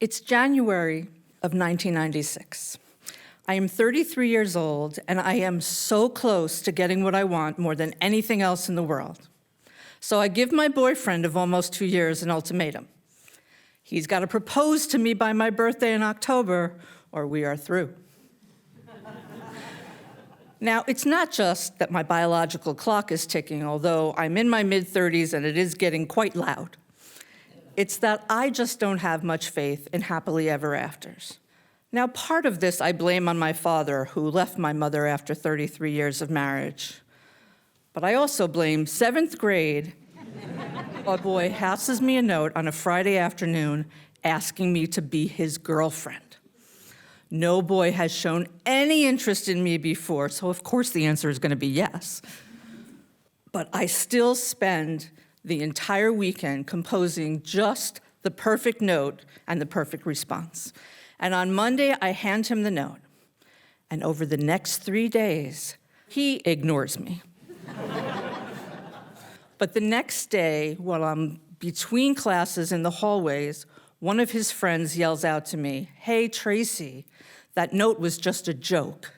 It's January of 1996. I am 33 years old, and I am so close to getting what I want more than anything else in the world. So I give my boyfriend of almost 2 years an ultimatum. He's got to propose to me by my birthday in October, or we are through. Now, it's not just that my biological clock is ticking, although I'm in my mid-30s and it is getting quite loud. It's that I just don't have much faith in happily ever afters. Now, part of this I blame on my father, who left my mother after 33 years of marriage. But I also blame 7th grade. A boy passes me a note on a Friday afternoon asking me to be his girlfriend. No boy has shown any interest in me before, so of course the answer is going to be yes. But I still spend the entire weekend composing just the perfect note and the perfect response. And on Monday, I hand him the note. And over the next 3 days, he ignores me. But the next day, while I'm between classes in the hallways, one of his friends yells out to me, "Hey, Tracey, that note was just a joke.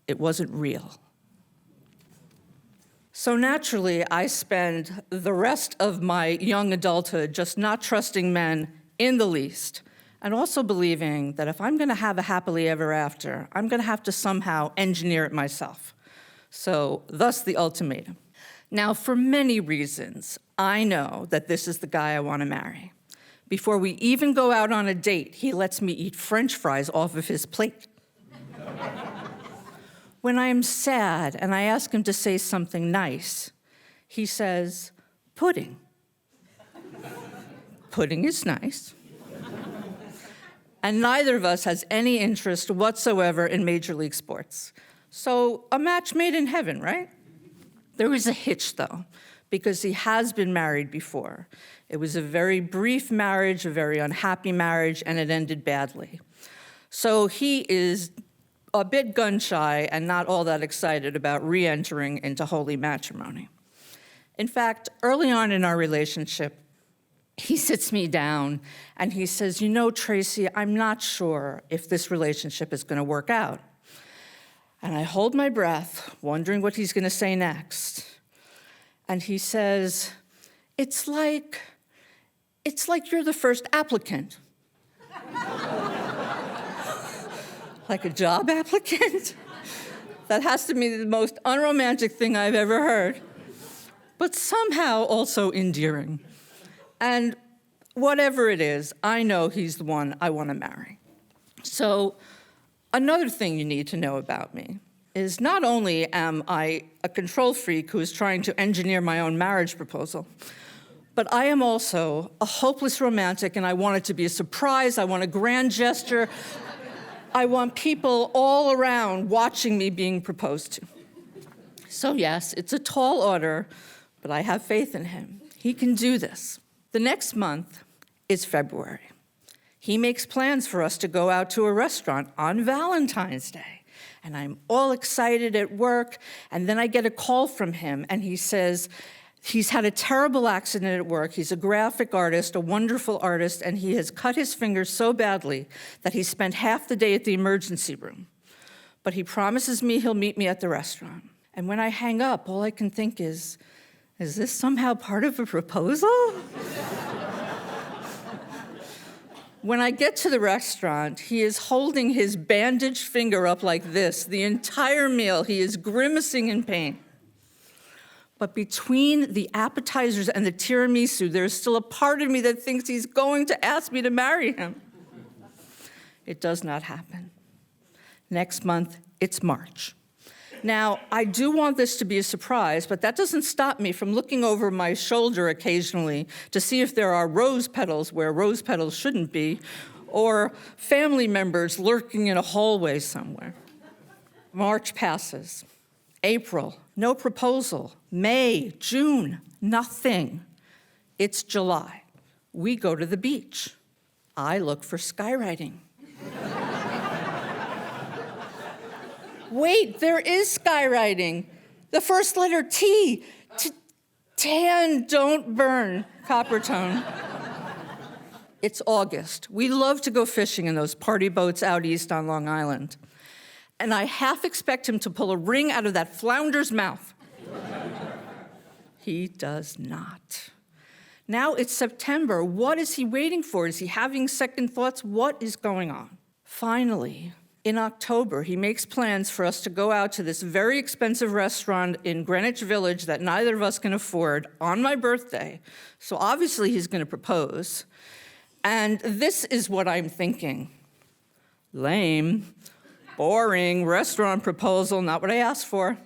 It wasn't real." So naturally, I spend the rest of my young adulthood just not trusting men in the least, and also believing that if I'm going to have a happily ever after, I'm going to have to somehow engineer it myself. So thus the ultimatum. Now, for many reasons, I know that this is the guy I want to marry. Before we even go out on a date, he lets me eat French fries off of his plate. When I am sad and I ask him to say something nice, he says, "Pudding." Pudding is nice. And neither of us has any interest whatsoever in Major League sports. So a match made in heaven, right? There was a hitch, though, because he has been married before. It was a very brief marriage, a very unhappy marriage, and it ended badly. So he is a bit gun-shy and not all that excited about re-entering into holy matrimony. In fact, early on in our relationship, he sits me down and he says, "You know, Tracey, I'm not sure if this relationship is going to work out." And I hold my breath, wondering what he's going to say next. And he says, it's like you're the first applicant." Like a job applicant? That has to be the most unromantic thing I've ever heard, but somehow also endearing. And whatever it is, I know he's the one I want to marry. So another thing you need to know about me is not only am I a control freak who is trying to engineer my own marriage proposal, but I am also a hopeless romantic, and I want it to be a surprise. I want a grand gesture. I want people all around watching me being proposed to. So yes, it's a tall order, but I have faith in him. He can do this. The next month is February. He makes plans for us to go out to a restaurant on Valentine's Day. And I'm all excited at work, and then I get a call from him, and he says he's had a terrible accident at work. He's a graphic artist, a wonderful artist, and he has cut his fingers so badly that he spent half the day at the emergency room. But he promises me he'll meet me at the restaurant. And when I hang up, all I can think is this somehow part of a proposal? When I get to the restaurant, he is holding his bandaged finger up like this. The entire meal, he is grimacing in pain. But between the appetizers and the tiramisu, there's still a part of me that thinks he's going to ask me to marry him. It does not happen. Next month, it's March. Now, I do want this to be a surprise, but that doesn't stop me from looking over my shoulder occasionally to see if there are rose petals where rose petals shouldn't be, or family members lurking in a hallway somewhere. March passes. April, no proposal. May, June, nothing. It's July. We go to the beach. I look for skywriting. Wait, there is skywriting. The first letter T. Tan, don't burn, copper tone. It's August. We love to go fishing in those party boats out east on Long Island. And I half expect him to pull a ring out of that flounder's mouth. He does not. Now it's September. What is he waiting for? Is he having second thoughts? What is going on? Finally, in October, he makes plans for us to go out to this very expensive restaurant in Greenwich Village that neither of us can afford on my birthday. So obviously he's going to propose. And this is what I'm thinking. Lame, boring, restaurant proposal, not what I asked for.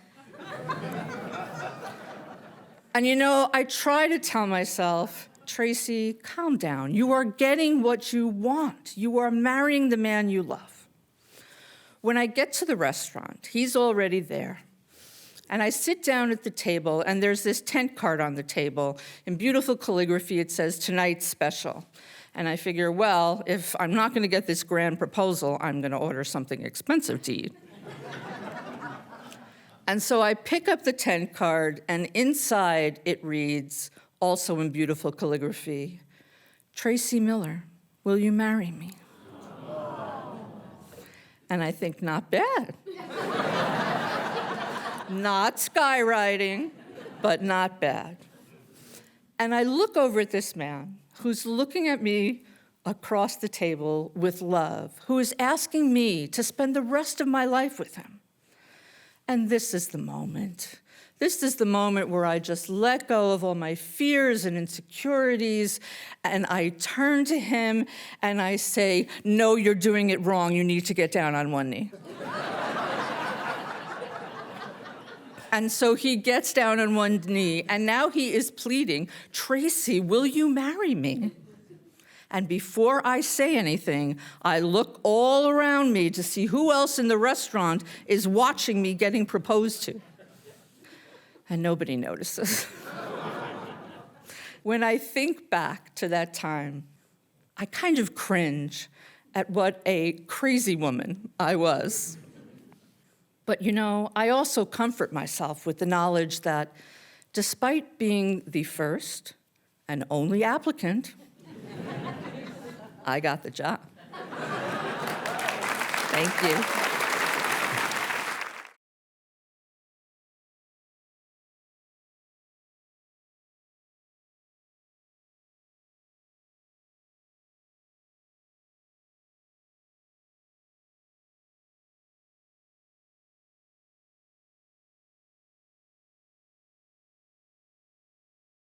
And you know, I try to tell myself, Tracey, calm down. You are getting what you want. You are marrying the man you love. When I get to the restaurant, he's already there. And I sit down at the table, and there's this tent card on the table. In beautiful calligraphy, it says, "Tonight's special." And I figure, well, if I'm not going to get this grand proposal, I'm going to order something expensive to eat. And so I pick up the tent card, and inside it reads, also in beautiful calligraphy, "Tracey Miller, will you marry me?" And I think, not bad. Not skywriting, but not bad. And I look over at this man who's looking at me across the table with love, who is asking me to spend the rest of my life with him. And this is the moment. This is the moment where I just let go of all my fears and insecurities, and I turn to him and I say, "No, you're doing it wrong. You need to get down on one knee." And so he gets down on one knee, and now he is pleading, "Tracey, will you marry me?" And before I say anything, I look all around me to see who else in the restaurant is watching me getting proposed to. And nobody notices. When I think back to that time, I kind of cringe at what a crazy woman I was. But you know, I also comfort myself with the knowledge that despite being the first and only applicant, I got the job. Thank you.